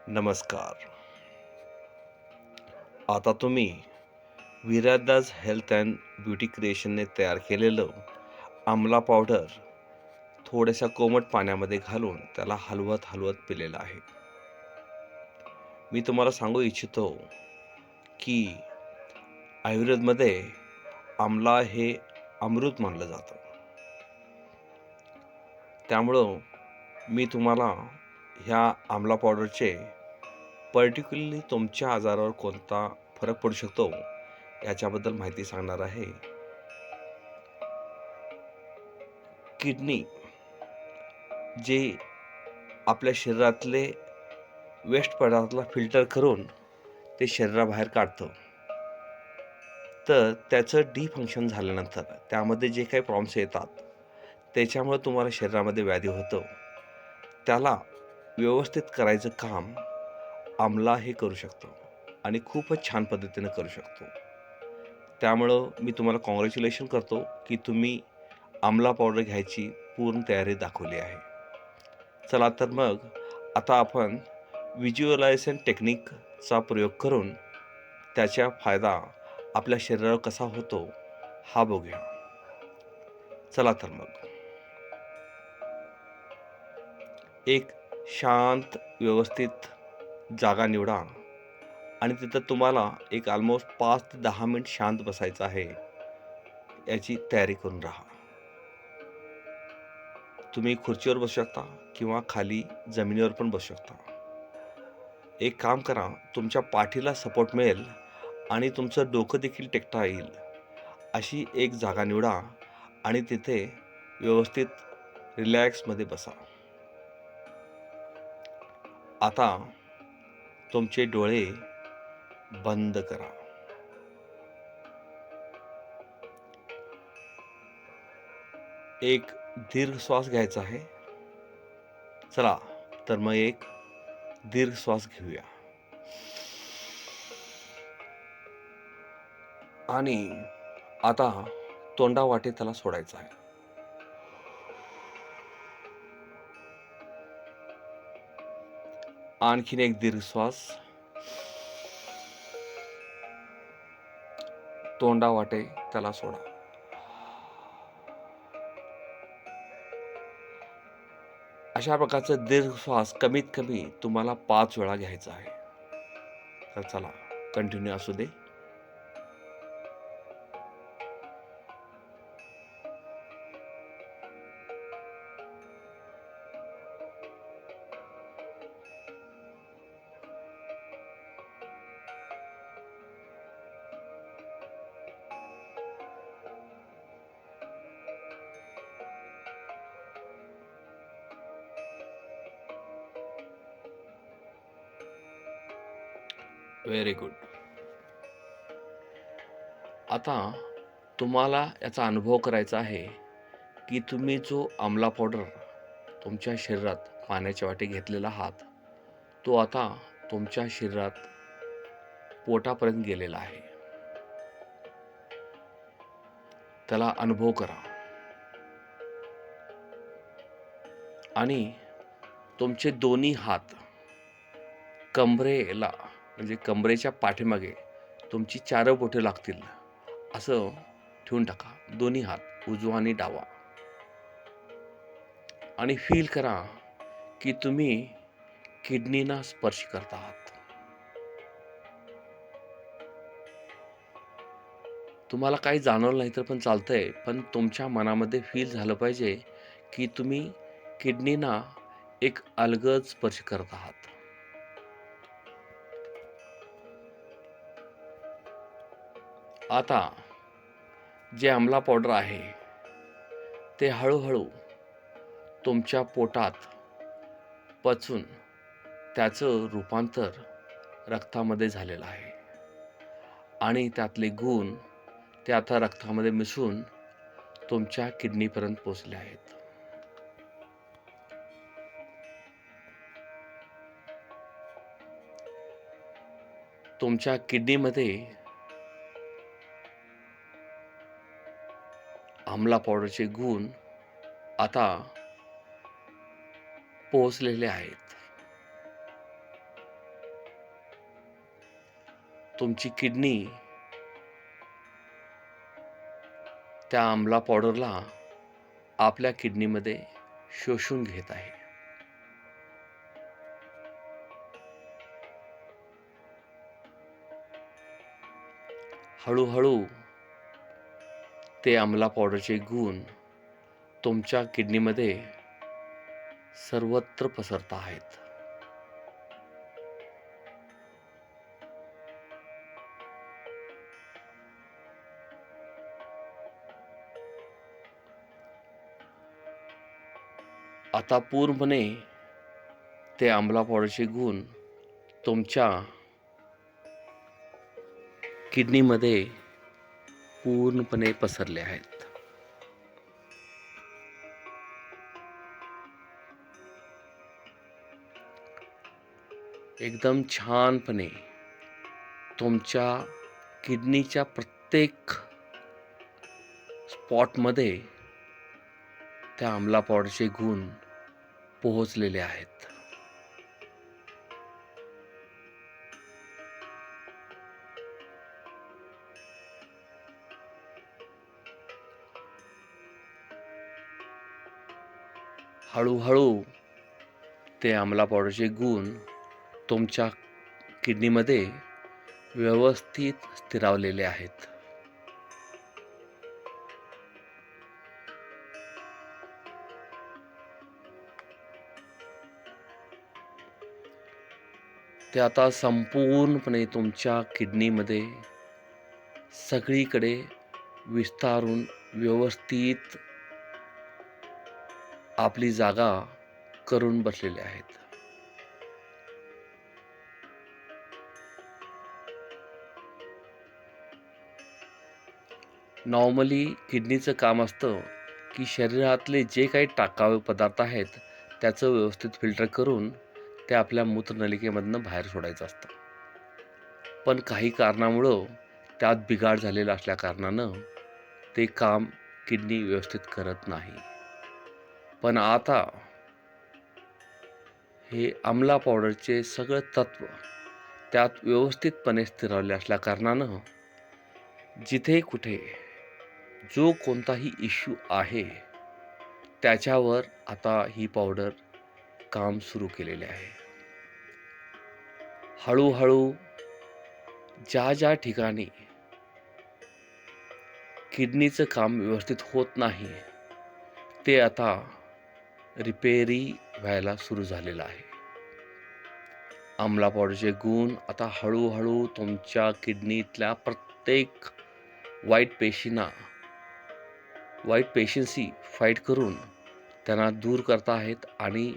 नमस्कार. आता तुम्ही विरादाज हेल्थ अँड ब्युटी क्रिएशनने तयार केलेलं आमला पावडर थोड्याशा कोमट पाण्यामध्ये घालून त्याला हलवत हलवत पिलेलं आहे. मी तुम्हाला सांगू इच्छितो की आयुर्वेदमध्ये आमला हे अमृत मानलं जातं. त्यामुळं मी तुम्हाला ह्या आमला पावडरचे पर्टिक्युलरली तुमच्या आजारावर कोणता फरक पडू शकतो याच्याबद्दल माहिती सांगणार आहे. किडनी जे आपल्या शरीरातले वेस्ट पदार्थाला फिल्टर करून ते शरीराबाहेर काढतं. तर त्याचं डिफंक्शन झाल्यानंतर त्यामध्ये जे काही प्रॉब्लेम्स येतात, त्याच्यामुळे तुम्हाला शरीरामध्ये व्याधी होतं. त्याला व्यवस्थित करायचं काम आमला हे करू शकतो आणि खूपच छान पद्धतीनं करू शकतो. त्यामुळं मी तुम्हाला काँग्रॅच्युलेशन करतो की तुम्ही आमला पावडर घ्यायची पूर्ण तयारी दाखवली आहे. चला तर मग आता आपण व्हिज्युअलायझेशन टेक्निकचा प्रयोग करून त्याचा फायदा आपल्या शरीरावर कसा होतो हा बघूया. चला तर मग एक शांत व्यवस्थित जागा निवडा आणि तिथं तुम्हाला एक ऑलमोस्ट 5 ते 10 मिनिट शांत बसायचं आहे. याची तयारी करून राहा. तुम्ही खुर्चीवर बसू शकता किंवा खाली जमिनीवर पण बसू शकता. एक काम करा, तुमच्या पाठीला सपोर्ट मिळेल आणि तुमचं डोकं देखील टेकता येईल अशी एक जागा निवडा आणि तिथे व्यवस्थित रिलॅक्समध्ये बसा. आता तुमचे डोळे बंद करा. एक दीर्घ श्वास घ्यायचा आहे. चला तर मग एक दीर्घ श्वास घेऊया आणि आता तोंडावाटे त्याला सोडायचं आहे. आणखीन एक दीर्घ श्वास तोंडावाटे त्याला सोडा. अशा प्रकारचा दीर्घ श्वास कमीत कमी तुम्हाला 5 वेळा घ्यायचा आहे. तर चला कंटिन्यू असू दे. Very good. आता तुम्हाला याचा अनुभव करायचा आहे की तुम्ही जो आमला पावडर तुमच्या शरीरात पाण्याच्या वाटे घेतलेला आहात, तो आता तुमच्या शरीरात पोटापर्यंत गेलेला आहे. त्याला अनुभव करा आणि तुमचे दोन्ही हात कंबरेला म्हणजे कंबरेच्या पाठीमागे तुमची 4 बोटे लागतील असं ठेवून टाका. दोन्ही हात उजवा आणि डावा आणि फील करा की तुम्ही किडनीना स्पर्श करत आहात. तुम्हाला काही जाणवलं नाही तर पण चालतंय, पण तुमच्या मनामध्ये फील झालं पाहिजे की तुम्ही किडनीना एक अलगद स्पर्श करत आहात. आता जे आमला पावडर आहे ते हळूहळू तुमच्या पोटात पचून त्याचं रूपांतर रक्तामध्ये झालेलं आहे आणि त्यातले गुण ते आता रक्तामध्ये मिसळून तुमच्या किडनीपर्यंत पोहोचले आहेत. तुमच्या किडनीमध्ये आमला पावडरचे गुण आता पोहोचलेले आहेत. तुमची किडनी त्या आमला पावडरला आपल्या किडनीमध्ये शोषून घेत आहे. हळूहळू ते आमला पावडरचे गुण तुमच्या किडनीमध्ये सर्वत्र पसरत आहेत. आता पूर्णपणे ते आमला पावडरचे गुण तुमच्या किडनीमध्ये पूर्णपणे पसरले आहेत. एकदम छानपणे तुमच्या किडनीच्या प्रत्येक स्पॉटमध्ये त्या आमला पावडरचे गुण पोहोचलेले आहेत. हळूहळू ते आमला पावडरचे गुण तुमच्या किडनीमध्ये व्यवस्थित स्थिरावलेले आहेत. ते आता संपूर्णपणे तुमच्या किडनीमध्ये सगळीकडे विस्तारून व्यवस्थित आपली जागा करून बसलेले आहेत. नॉर्मली किडनीचं काम असतं की शरीरातले जे काही टाकावे पदार्थ आहेत त्याचं व्यवस्थित फिल्टर करून ते आपल्या मूत्रनलिकेमधनं बाहेर सोडायचं असतं. पण काही कारणामुळं त्यात बिघाड झालेला असल्या कारणानं ते काम किडनी व्यवस्थित करत नाही. पण आता हे आमला पावडरचे सगळं तत्व त्यात व्यवस्थितपणे स्थिरावले असल्या कारणानं जिथे कुठे जो कोणताही इश्यू आहे त्याच्यावर आता ही पावडर काम सुरू केलेले आहे. हळूहळू ज्या ज्या ठिकाणी किडनीचं काम व्यवस्थित होत नाही ते आता रिपेरी व्हायला सुरू झालेलं आहे. आमला पावडरचे गुण आता हळूहळू तुमच्या किडनीतल्या प्रत्येक वाईट पेशींशी फाईट करून त्यांना दूर करत आहेत आणि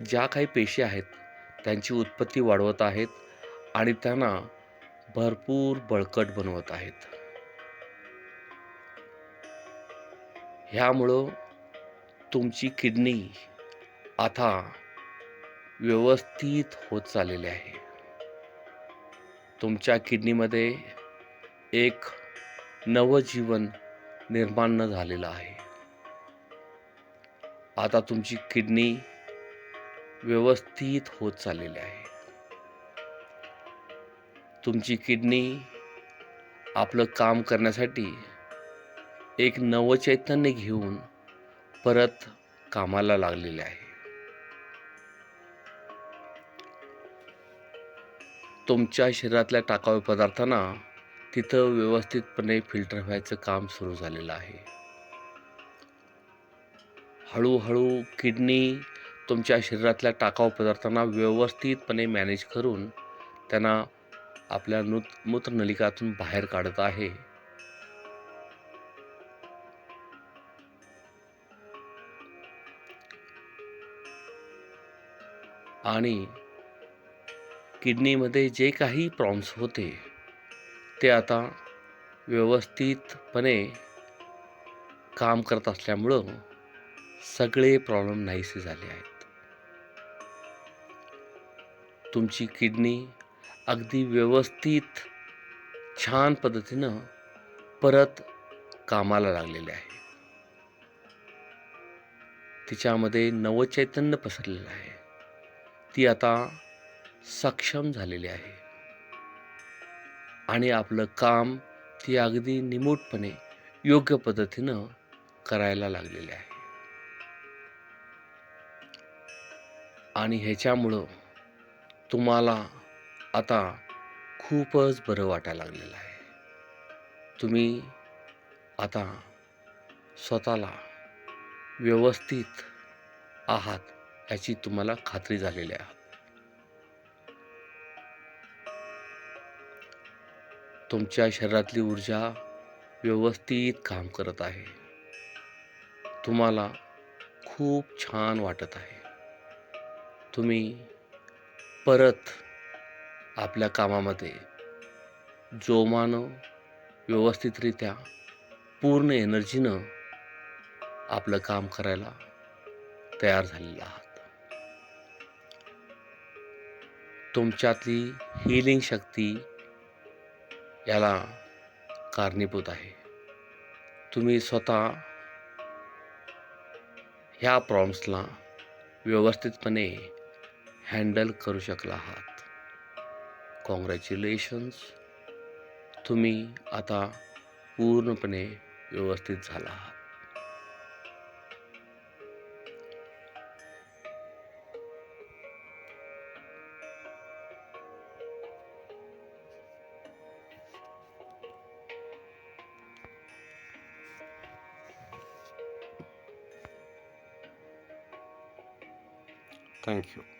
ज्या काही पेशी आहेत त्यांची उत्पत्ती वाढवत आहेत आणि त्यांना भरपूर बळकट बनवत आहेत. ह्यामुळं तुमची किडनी आता व्यवस्थित होत चाललेली आहे. तुमच्या किडनीमध्ये एक नवजीवन निर्माण न झालेलं आहे. आता तुमची किडनी व्यवस्थित होत चाललेली आहे. तुमची किडनी आपलं काम करण्यासाठी एक नवचैतन्य घेऊन परत कामाला लागलेले आहे. तुमच्या शरीरातल्या टाकाऊ पदार्थांना तिथं व्यवस्थितपणे फिल्टर व्हायचं काम सुरू झालेलं आहे. हळूहळू किडनी तुमच्या शरीरातल्या टाकाऊ पदार्थांना व्यवस्थितपणे मॅनेज करून त्यांना आपल्या मूत्रनलिकातून बाहेर काढत आहे. आणि किडनीमध्ये जे काही प्रॉब्लेम्स होते ते आता व्यवस्थितपणे काम करत असल्यामुळं सगळे प्रॉब्लेम नाहीसे झाले आहेत. तुमची किडनी अगदी व्यवस्थित छान पद्धतीनं परत कामाला लागलेली आहे. तिच्यामध्ये नवचैतन्य पसरलेलं आहे. ती आता सक्षम झालेली आहे. आणि आपलं काम ती अगदी निमूटपणे योग्य पद्धतीनं करायला लागलेले आहे. आणि ह्याच्यामुळं तुम्हाला आता खूपच बरं वाटायला लागलेलं आहे. तुम्ही आता स्वतःला व्यवस्थित आहात याची तुम्हाला खात्री झालेली आहे. तुमच्या शरीरातली ऊर्जा व्यवस्थित काम करत आहे. तुम्हाला खूप छान वाटत आहे. तुम्ही परत आपल्या कामामध्ये जोमानं, व्यवस्थितरित्या, पूर्ण एनर्जीनं आपलं काम करायला तयार झालेला आहात. तुमच्यातली हीलिंग शक्ती याला कारणीभूत आहे. तुम्ही स्वतः ह्या प्रॉब्लेम्सला व्यवस्थितपणे हँडल करू शकला आहात. कॉंग्रॅच्युलेशन्स. तुम्ही आता पूर्णपणे व्यवस्थित झाला आहात. थँक्यू.